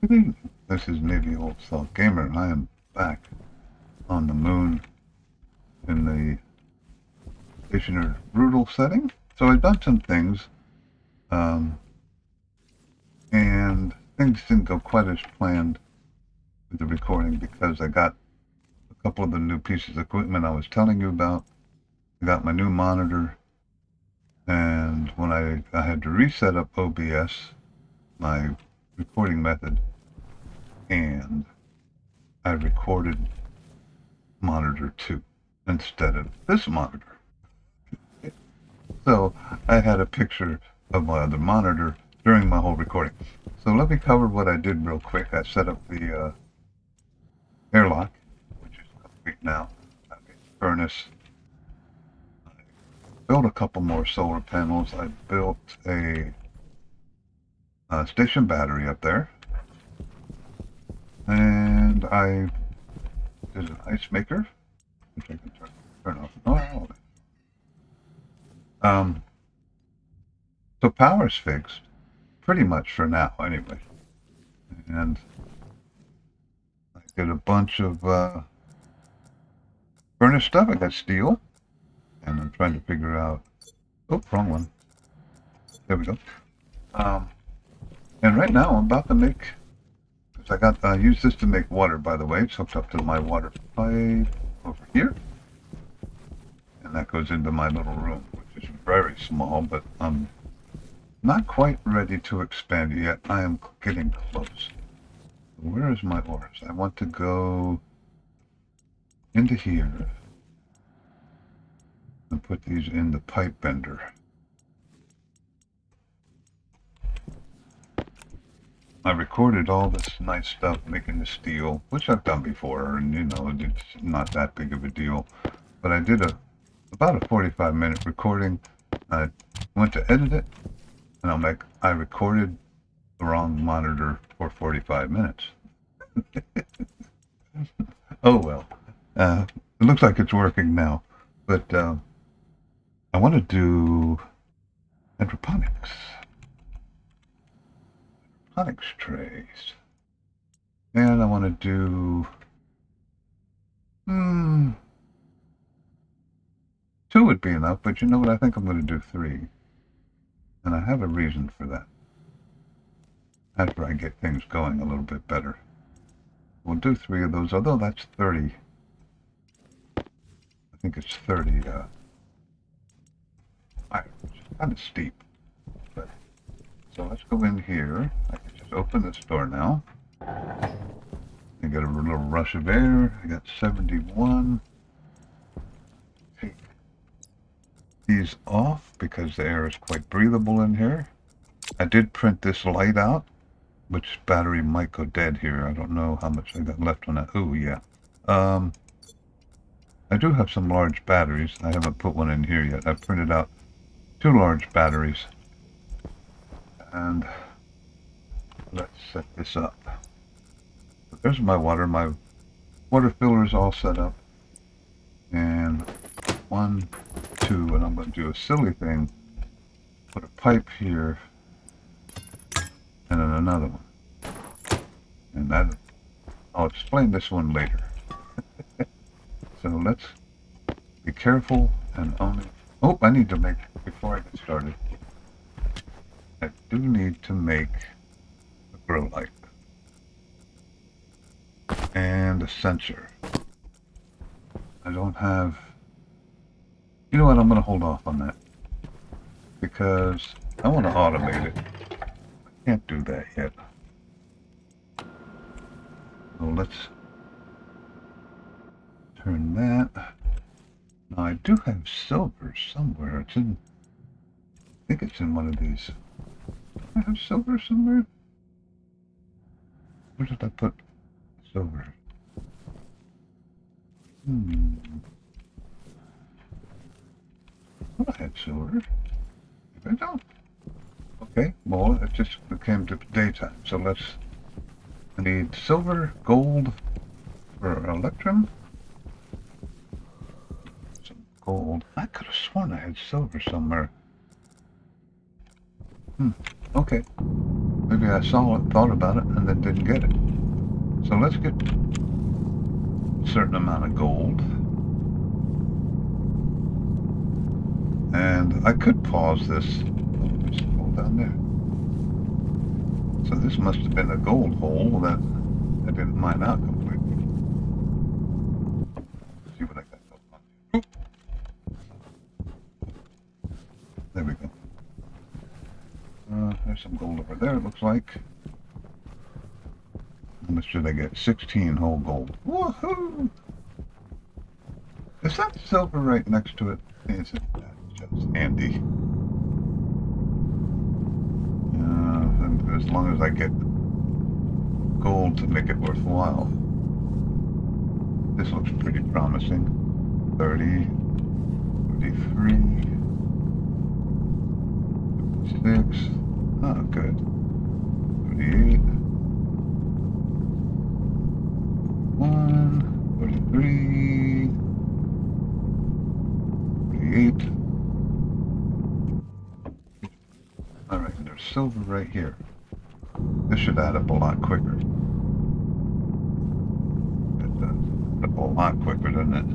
Good evening. This is Navy Old Salt Gamer. I am back on the moon in the stationeer brutal setting. So I've done some things, um, and things didn't go quite as planned with the recording because I got a couple of the new pieces of equipment I was telling you about. I got my new monitor, and when I had to reset up OBS, my recording method, and I recorded monitor 2 instead of this monitor. So I had a picture of my other monitor during my whole recording. So let me cover what I did real quick. I set up the airlock, which is complete now. I made the furnace. I built a couple more solar panels. I built a station battery up there. And I did an ice maker, which I can turn off. Oh, so power's fixed, pretty much for now, anyway. And I did a bunch of furnace stuff. I got steel, and I'm trying to figure out. Oh, wrong one. There we go. And right now I'm about to make. Because I use this to make water, by the way. It's hooked up to my water pipe over here, and that goes into my little room, which is very small, but I'm not quite ready to expand it yet. I am getting close. Where is my ores? I want to go into here and put these in the pipe bender. I recorded all this nice stuff making the steel, which I've done before, and you know, it's not that big of a deal. But I did about a 45-minute recording. I went to edit it, and I'm like, I recorded the wrong monitor for 45 minutes. Oh well. It looks like it's working now, but I want to do hydroponics trays, and I want to do 2 would be enough, but you know what? I think I'm going to do 3, and I have a reason for that. After I get things going a little bit better, we'll do 3 of those. Although that's 30. I think it's 30. Which is kind of steep. But so let's go in here. I can just open this door now. I get a little rush of air. I got 71. Take these off because the air is quite breathable in here. I did print this light out, which battery might go dead here. I don't know how much I got left on that. Oh yeah. I do have some large batteries. I haven't put one in here yet. I've printed out 2 large batteries. And let's set this up. So there's my water. My water filler is all set up. And 1, 2, and I'm going to do a silly thing. Put a pipe here, and then another one. And that, I'll explain this one later. So let's be careful and only... Oh, I need to make, before I get started, I do need to make a grow light and a sensor. I don't have... You know what, I'm going to hold off on that because I want to automate it. I can't do that yet. So let's turn that. Now I do have silver somewhere. It's in... I think it's in one of these. Do I have silver somewhere? Where did I put silver? Well, I had silver. If I don't. Okay, well, it just came to daytime. So let's... I need silver, gold for electrum. Some gold. I could have sworn I had silver somewhere. Okay. Maybe I saw it, thought about it, and then didn't get it. So let's get a certain amount of gold. And I could pause this. Oh, there's a hole down there. So this must have been a gold hole that I didn't mine out completely. Let's see what I got going on. There we go. There's some gold over there, it looks like. How much did I get? 16 whole gold. Woohoo! Is that silver right next to it? Is it? That's just handy. And as long as I get gold to make it worthwhile. This looks pretty promising. 30, 33, 36. Oh, good. 38. 1, 33, 38. Alright, there's silver right here. This should add up a lot quicker. It does. A lot quicker, doesn't it?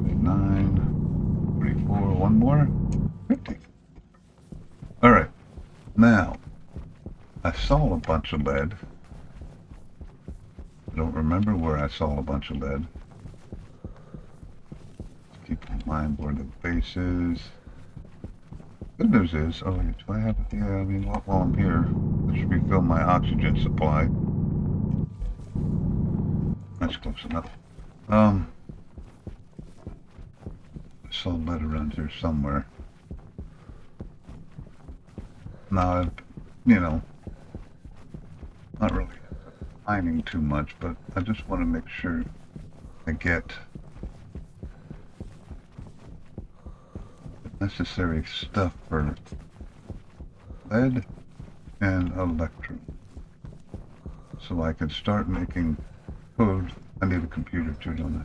39, 44, one more. 50. Alright, now, I saw a bunch of lead. I don't remember where I saw a bunch of lead. Let's keep in mind where the base is. Good news is, oh, do I have, yeah, I mean, while I'm here, I should refill my oxygen supply. That's close enough. I saw lead around here somewhere. Now, you know, not really mining too much, but I just want to make sure I get the necessary stuff for lead and electrum, so I can start making code. I need a computer too, don't I?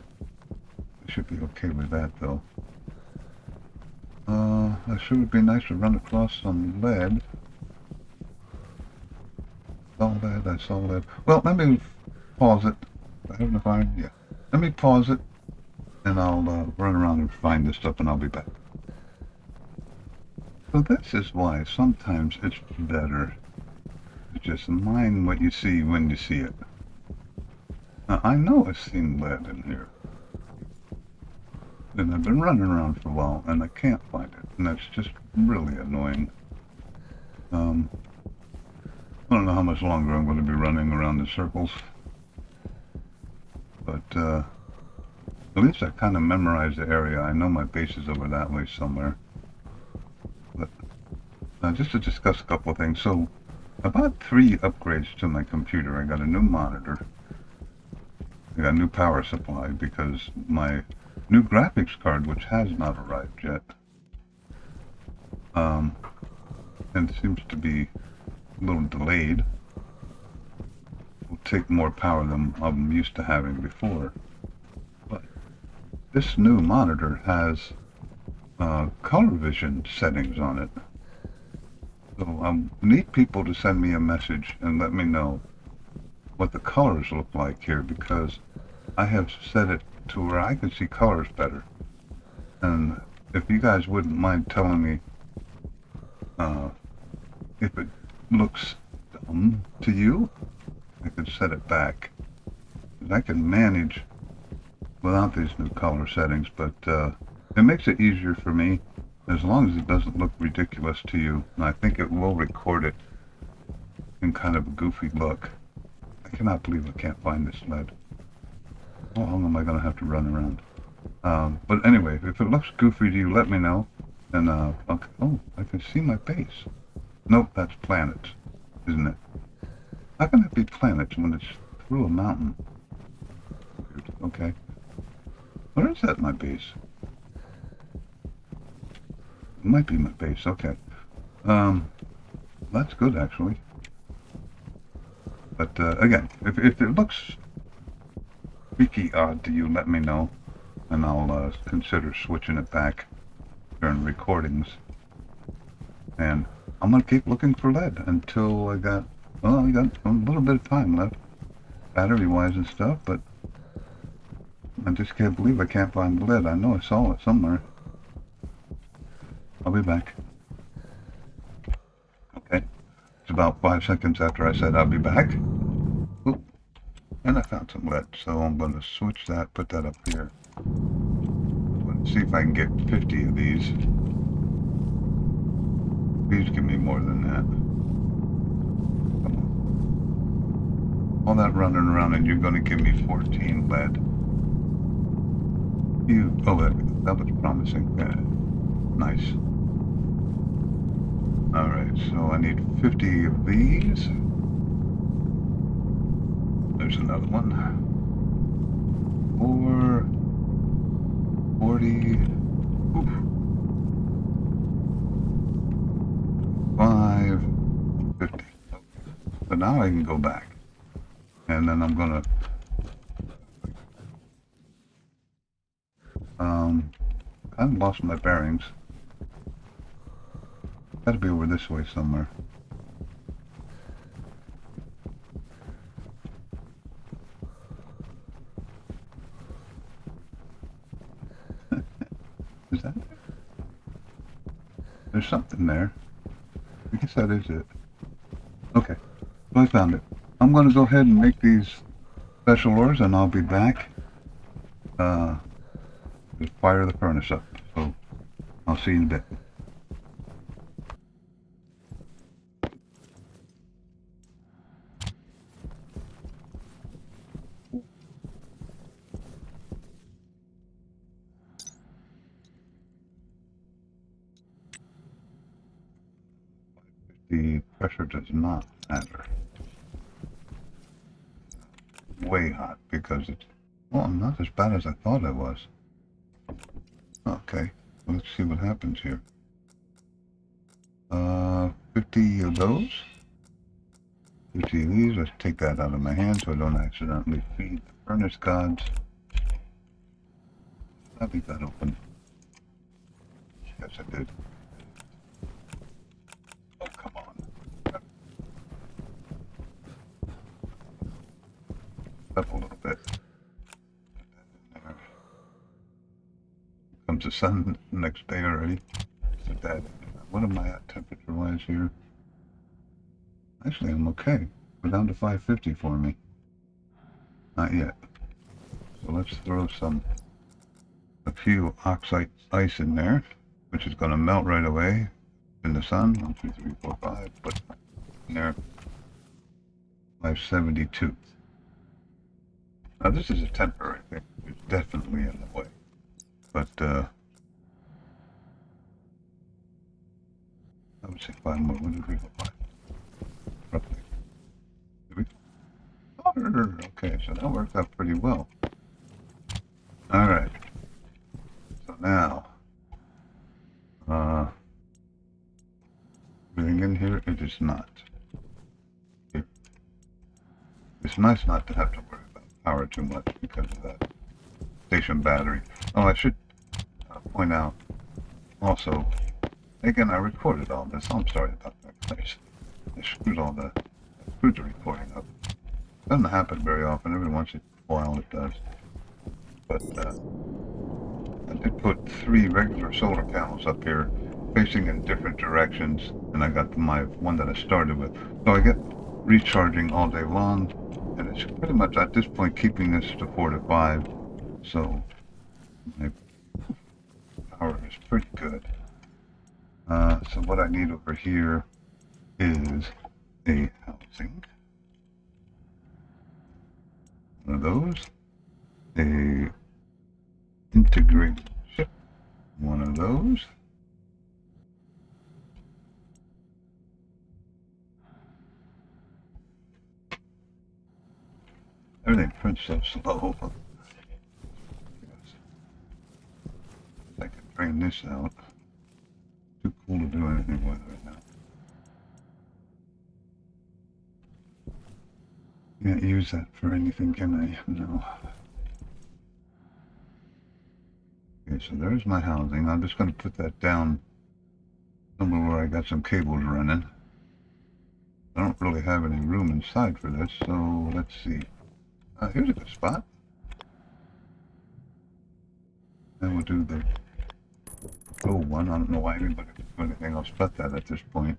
I should be okay with that though. I sure would be nice to run across some lead. I saw lead. Well, let me pause it. I have enough iron? Yeah. Let me pause it, and I'll run around and find this stuff, and I'll be back. So this is why sometimes it's better to just mine what you see when you see it. Now, I know I've seen lead in here. And I've been running around for a while, and I can't find it. And that's just really annoying. I don't know how much longer I'm going to be running around in circles. But, at least I kind of memorized the area. I know my base is over that way somewhere. But, just to discuss a couple of things. So, I bought 3 upgrades to my computer. I got a new monitor. I got a new power supply because my new graphics card, which has not arrived yet, and seems to be a little delayed, will take more power than I'm used to having before. But this new monitor has color vision settings on it. So I need people to send me a message and let me know what the colors look like here, because I have set it to where I can see colors better. And if you guys wouldn't mind telling me if it looks dumb to you, I could set it back. I can manage without these new color settings, but it makes it easier for me as long as it doesn't look ridiculous to you. And I think it will record it in kind of a goofy look. I cannot believe I can't find this lead. How long am I going to have to run around? But anyway, if it looks goofy to you, let me know. And, okay. Oh, I can see my base. Nope, that's planets, isn't it? How can it be planets when it's through a mountain? Okay. Where is that, my base? It might be my base, okay. That's good, actually. But, again, if it looks freaky odd to you, let me know, and I'll consider switching it back during recordings. And I'm gonna keep looking for lead until I got a little bit of time left, battery-wise and stuff, but I just can't believe I can't find lead. I know I saw it somewhere. I'll be back. Okay. It's about 5 seconds after I said I'll be back. Oop. And I found some lead, so I'm going to switch that, put that up here. I'm going to see if I can get 50 of these. Please give me more than that. Come on. All that running around and you're going to give me 14 lead. Oh, that was promising. Nice. Alright, so I need 50 of these. There's another one. 4, 40, oof. 5, 50. Okay. So now I can go back. And then I'm gonna I've lost my bearings. Gotta be over this way somewhere. Is that it? There's something there. I guess that is it. Okay, well, I found it. I'm gonna go ahead and make these special ores and I'll be back. Just fire the furnace up. So I'll see you in a bit. The pressure does not matter. Way hot because it's, well, not as bad as I thought it was. Okay, well, let's see what happens here. 50 of those. 50 of these. Let's take that out of my hand so I don't accidentally feed the furnace gods. I leave that open. Yes, I did. Oh, come on. Up a little bit. There. Comes the sun the next day already. Put that. What am I at temperature-wise here? Actually, I'm okay. We're down to 550 for me. Not yet. So let's throw a few oxide ice in there, which is going to melt right away in the sun. 1, 2, 3, 4, 5. Put in there. 572. Now this is a temporary thing. It's definitely in the way. But I would say 5 more. What did we go by? Roughly. Okay, so that worked out pretty well. Alright. So now, everything in here, it is not. It's nice not to have to worry about power too much because of that station battery. Oh, I should point out also, again, I recorded all this. I'm sorry about that, guys. I screwed the recording up. Doesn't happen very often. Every once in a while it does. But I did put 3 regular solar panels up here facing in different directions, and I got my one that I started with. So I get recharging all day long, and it's pretty much at this point keeping this to 4 to 5. So my power is pretty good. So what I need over here is a housing. One of those. A integrated chip. One of those. Everything prints so slow. I can drain this out. Too cool to do anything with right now. Can't use that for anything, can I? No. Okay, so there's my housing. I'm just going to put that down somewhere where I got some cables running. I don't really have any room inside for this, so let's see. Here's a good spot. And we'll do the one. I don't know why anybody would do anything else but that at this point.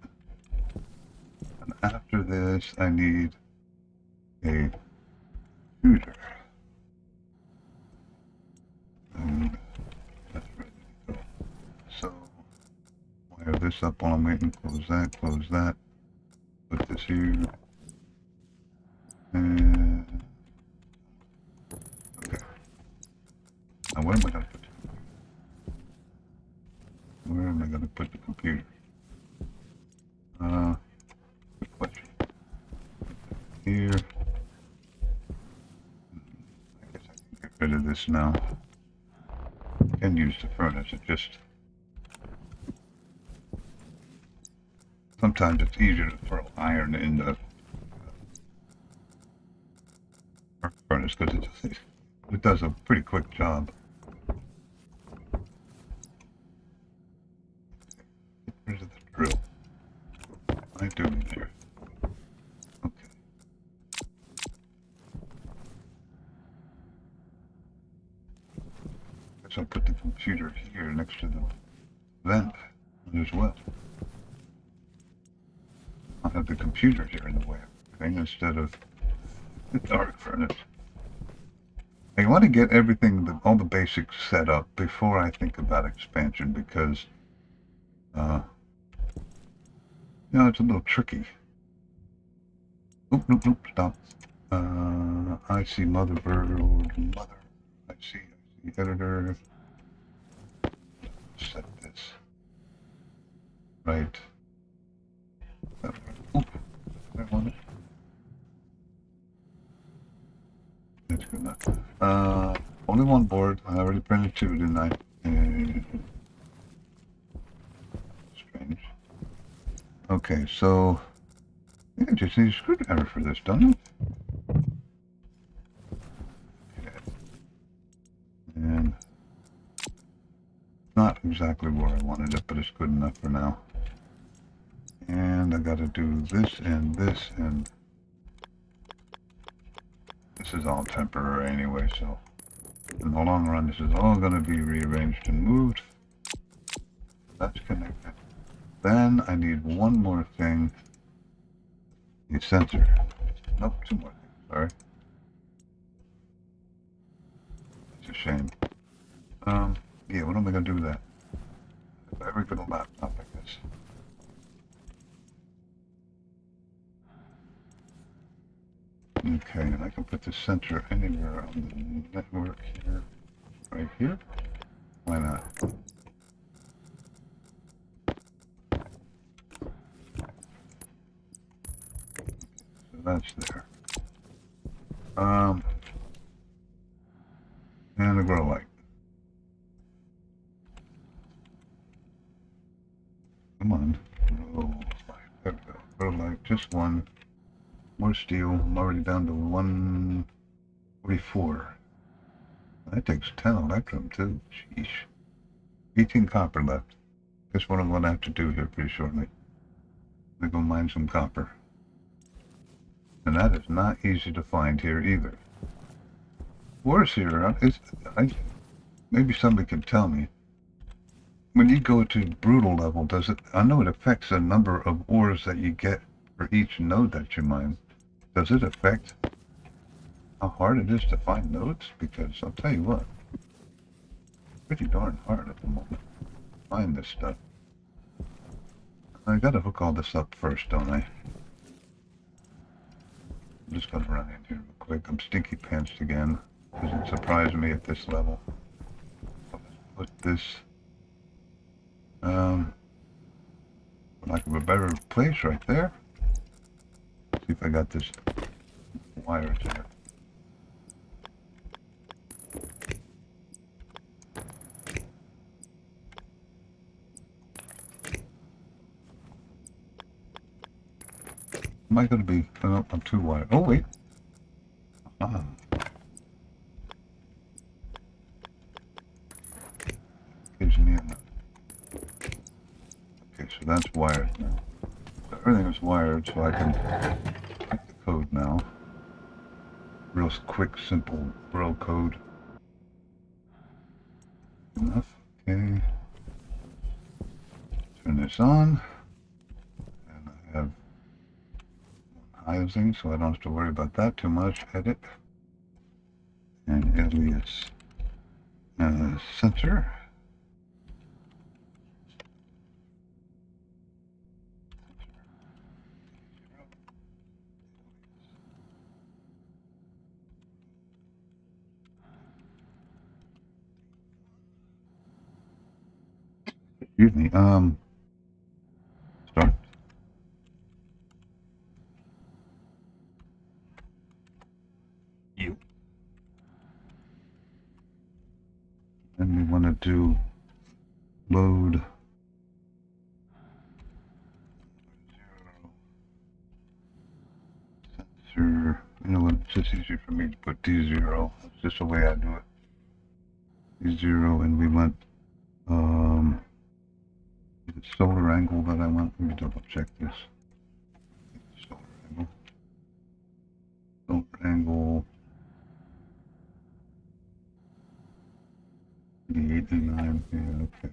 And after this, I need a computer. And that's ready to go. So, wire this up while I'm waiting. Close that. Put this here. And, okay. Now where am I going to put it? Where am I going to put the computer? Good question. Here. I guess I can get rid of this now. I can use the furnace. It just sometimes it's easier to throw iron in the furnace because it does a pretty quick job. Where's the drill? I do there. Okay. Guess I'll put the computer here next to the vent as well. I'll have the computer here in the way of everything instead of the dark furnace. I want to get everything, all the basics set up before I think about expansion because, it's a little tricky. Nope, stop. I see motherboard, I see editor. Set this. Right. Oop, I want it. That's good enough. Only one board. I already printed two, didn't I? Strange. Okay, so I think I just need a screwdriver for this, don't I? Okay. And not exactly where I wanted it, but it's good enough for now. And I gotta do this and this, and this is all temporary anyway, so in the long run this is all gonna be rearranged and moved. That's connected. Then I need one more thing. The sensor. Nope, two more things, sorry. It's a shame. Yeah, what am I gonna do with that? Very good laptop, I guess. Okay, and I can put the sensor anywhere on the network here. Right here? Why not? So that's there. And a grow light. Come on. Grow light. There we go. Grow light. Just one. More steel. I'm already down to 144. That takes 10 electrum too. Sheesh. 18 copper left. Guess what I'm going to have to do here pretty shortly. I'm going to go mine some copper. And that is not easy to find here either. Worse here, maybe somebody can tell me. When you go to brutal level, does it? I know it affects the number of ores that you get for each node that you mine. Does it affect how hard it is to find nodes? Because I'll tell you what, it's pretty darn hard at the moment. Find this stuff. I gotta hook all this up first, don't I? I'm just gonna run in here real quick. I'm stinky pantsed again. Doesn't surprise me at this level. Let's put this, for lack of a better place, right there. See if I got this wire there. Am I going to be? Oh, I'm too wired. Oh wait. Gives me enough. Okay, so so that's wired now. So everything is wired, so I can write the code now. Real quick, simple Braille code. Enough. Okay. Turn this on. And I have housing, so I don't have to worry about that too much. Edit. And alias center. Excuse me. Start. You. And we want to do load 0 sensor. You know what? It's just easier for me to put D0. That's just the way I do it. D0, and we want is it solar angle that I want? Let me double check this. Solar angle. Solar angle. The 89. Yeah, okay.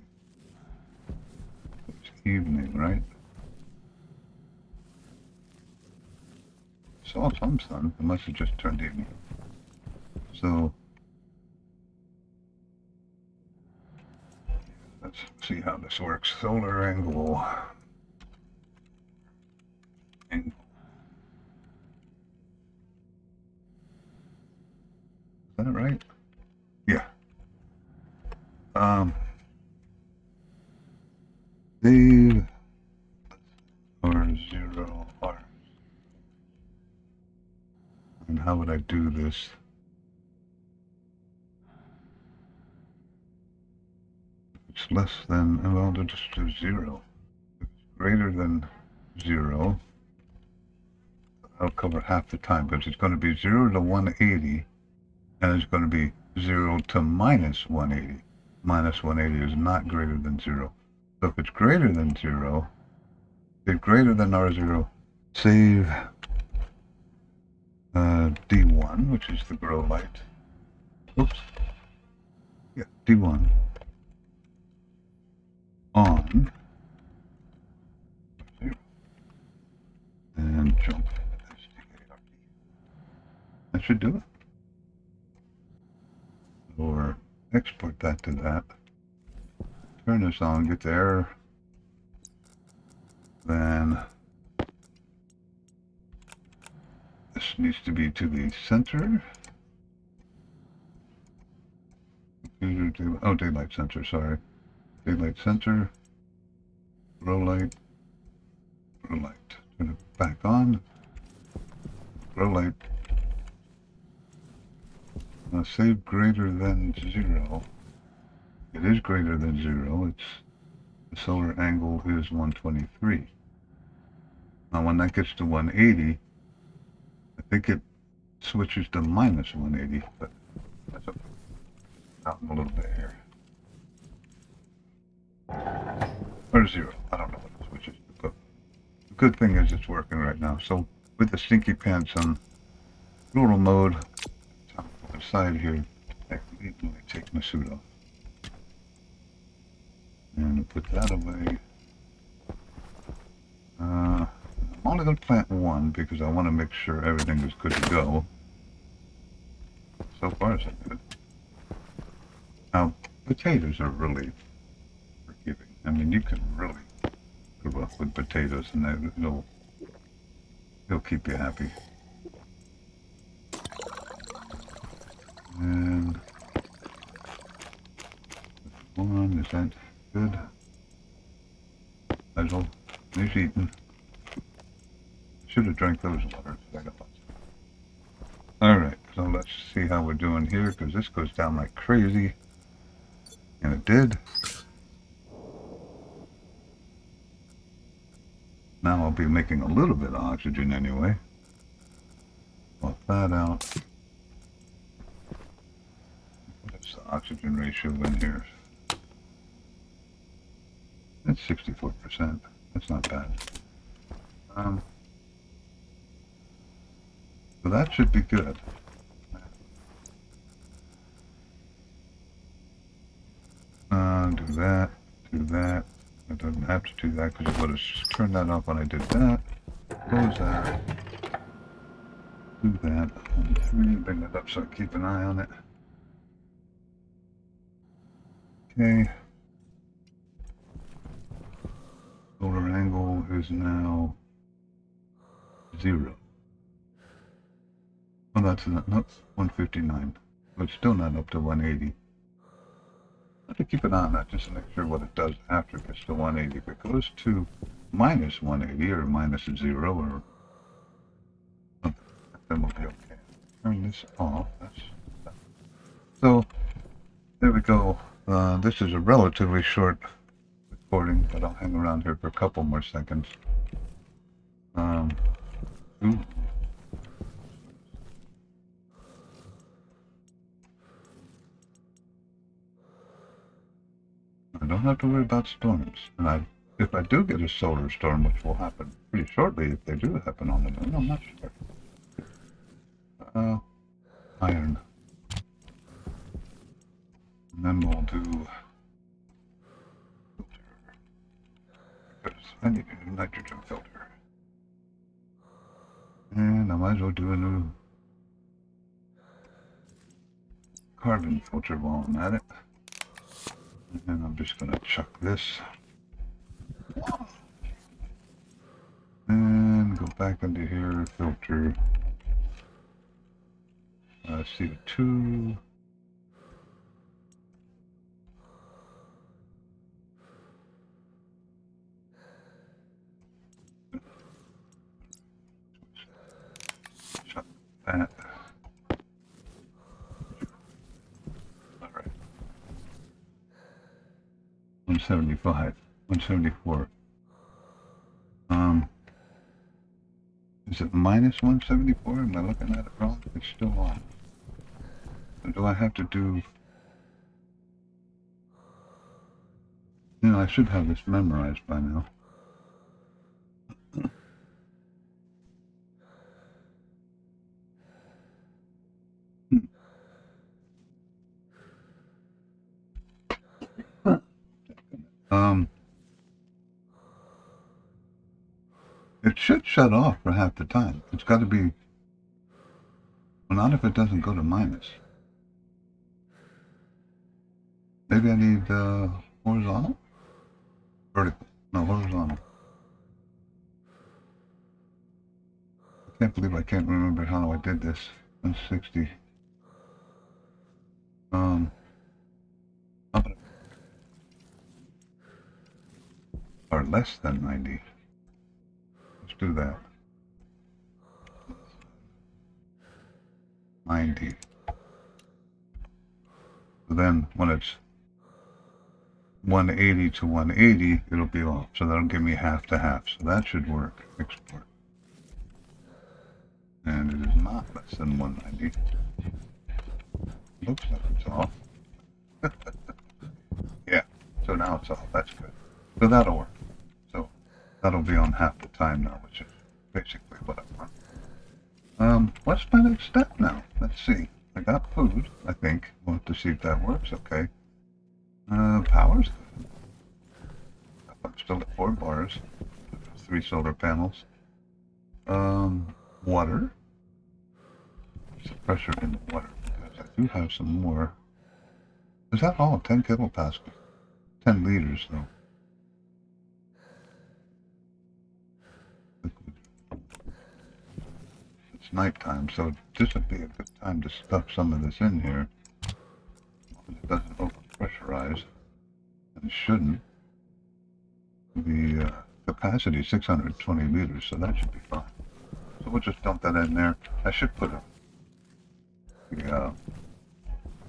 It's evening, right? Saw some sun. It must have just turned evening. So let's see how this works. Solar angle. Is that right? Yeah. Save R0 R. And how would I do this? It's less than, well, I'll just do 0. If it's greater than 0, I'll cover half the time, but it's going to be 0 to 180, and it's going to be 0 to minus 180. Minus 180 is not greater than 0. So if it's greater than 0, if greater than R0, save D1, which is the grow light. Oops. Yeah, D1 on 0 and jump START. That should do it. Or export that to that. Turn this on, get the error. Then this needs to be to the center. Oh, daylight center, sorry. Daylight center. Grow light. Grow light. Turn it back on. Grow light. Now save greater than 0. It is greater than 0. It's the solar angle is 123. Now when that gets to 180, I think it switches to minus 180, but that's okay. Out in a little bit here. Or 0. I don't know what it switches to, but the good thing is it's working right now. So with the stinky pants on rural mode, on the side here, let me take my suit off. And put that away. I'm only going to plant one because I want to make sure everything is good to go. So far, so good. Now, potatoes are really forgiving. I mean, you can really grow up with potatoes and it'll keep you happy. And one, is that good? Basil, he's eating. Should have drank those waters. I got lots. Alright, so let's see how we're doing here, because this goes down like crazy. And it did. Now I'll be making a little bit of oxygen anyway. Swap that out. What's the oxygen ratio in here? It's 64%. That's not bad. So that should be good. Do that, do that. I don't have to do that because it would have turned that off when I did that. Close that. Do that. 3, bring that up so I keep an eye on it. Okay. Solar angle is now 0. Oh, that's not 159. But it's still not up to 180. I have to keep an eye on that just to make sure what it does after it gets to 180. If it goes to minus 180 or minus 0 or something, then we'll be okay. Turn this off. So, there we go. This is a relatively short recording, but I'll hang around here for a couple more seconds. Ooh. I don't have to worry about storms. And if I do get a solar storm, which will happen pretty shortly if they do happen on the moon, I'm not sure. Iron. And then we'll do filter. Because I need a nitrogen filter. And I might as well do a new carbon filter while I'm at it. And I'm just going to chuck this. And go back into here, filter CO2. Chuck that. Alright. 175, 174. Is it minus 174? Am I looking at it wrong? It's still on. So do I have to do... You know, I should have this memorized by now. It should shut off for half the time. It's got to be... Well, not if it doesn't go to minus. Maybe I need horizontal? Vertical. No, horizontal. I can't believe I can't remember how I did this. 160. Or less than 90. Let's do that. 90. So then when it's 180 to 180, it'll be off. So that'll give me half to half. So that should work. Export. And it is not less than 190. Looks like it's off. Yeah. So now it's off. That's good. So that'll work. So that'll be on half the time now, which is basically what I want. What's my next step now? Let's see. I got food, I think. We'll have to see if that works. Okay. Power's good. I'm still at 4 bars. 3 solar panels. Water. What's the pressure in the water? Because I do have some more. Is that all? 10 kilopascals. 10 liters, though. It's nighttime, so this would be a good time to stuff some of this in here. It doesn't over-pressurize, and it shouldn't. The capacity is 620 liters, so that should be fine. So we'll just dump that in there. I should put a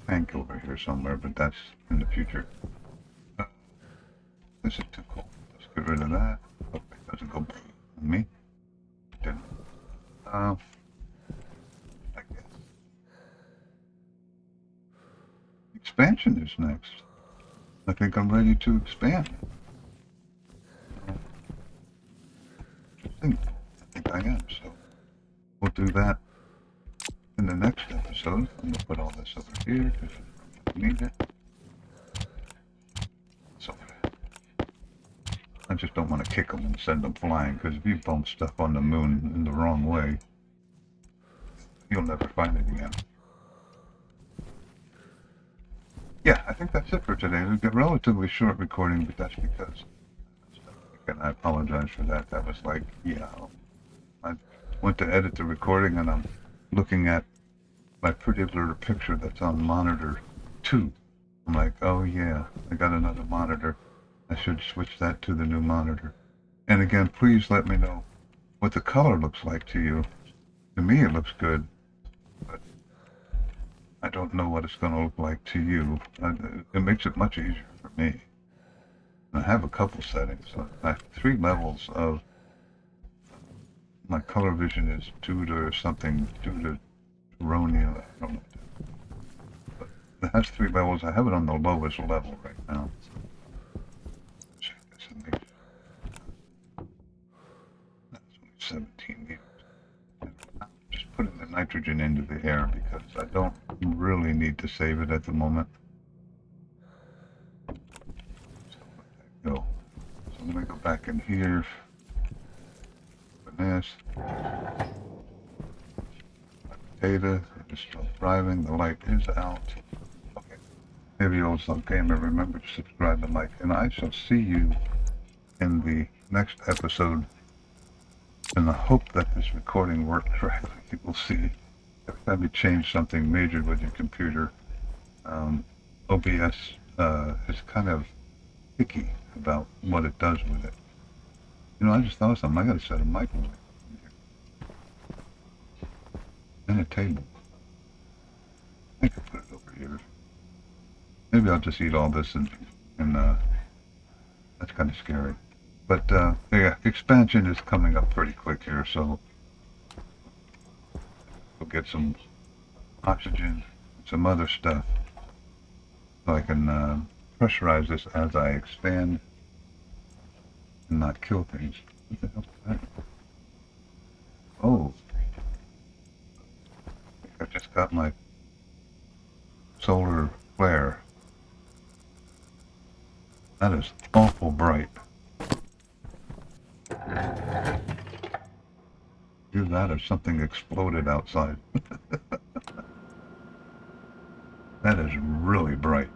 tank over here somewhere, but that's in the future. This is too cold. Let's get rid of that. Hope it doesn't go on me. Didn't. I guess. Expansion is next. I think I'm ready to expand. I am. So we'll do that in the next episode. I'm gonna put all this over here because I need it. So I just don't want to kick them and send them flying, because if you bump stuff on the moon in the wrong way, you'll never find it again. Yeah, I think that's it for today. It's a relatively short recording, but that's because, and I apologize for that. That was like, yeah, I went to edit the recording and I'm looking at my pretty little picture that's on monitor 2. I'm like, oh yeah, I got another monitor. I should switch that to the new monitor. And again, please let me know what the color looks like to you. To me, it looks good, but I don't know what it's going to look like to you. It makes it much easier for me. I have a couple settings. I have 3 levels of my color vision is 2 to something, 2 to Ronia. I don't know. But it has 3 levels. I have it on the lowest level right now. That's only 17 meters. I'm just putting the nitrogen into the air because I don't really need to save it at the moment. So let that go. So I'm going to go back in here. Open this. Data is still driving. The light is out. Okay. Maybe also game and remember to subscribe and like. And I shall see you in the next episode. And I hope that this recording worked correctly. You will see every time you change something major with your computer, OBS is kind of picky about what it does with it. You know, I just thought of something. I got to set a microwave in here. And a table. I could put it over here. Maybe I'll just eat all this and that's kind of scary. But yeah, expansion is coming up pretty quick here, so we'll get some oxygen, some other stuff, so I can pressurize this as I expand and not kill things. What the hell is that? Oh, I think I just got my solar flare. That is awful bright. Either that or something exploded outside. That is really bright.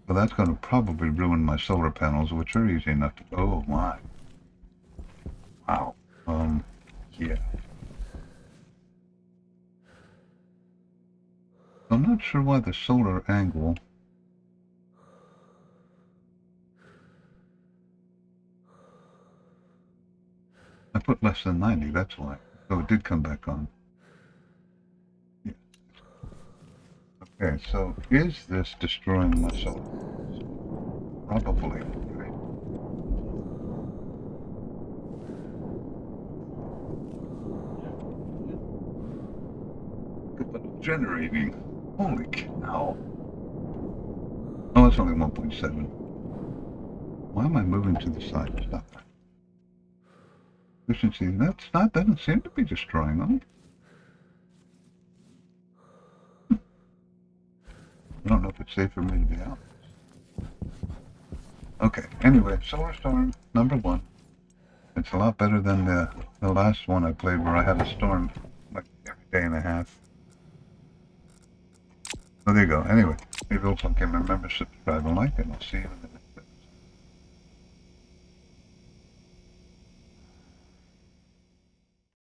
Well, that's going to probably ruin my solar panels, which are easy enough to... Oh, my. Wow. Yeah. I'm not sure why the solar angle... I put less than 90, that's why. So it did come back on. Yeah. Okay, so is this destroying my solar panels? Probably. Right? But generating. Holy cow. Oh, it's only 1.7. Why am I moving to the side? Stop that. Efficiency, doesn't seem to be destroying them. I don't know if it's safe for me to be out. Okay, anyway, Solar Storm, number 1. It's a lot better than the last one I played where I had a storm like every day and a half. So there you go. Anyway, maybe also can remember, subscribe and like, and I'll see you in the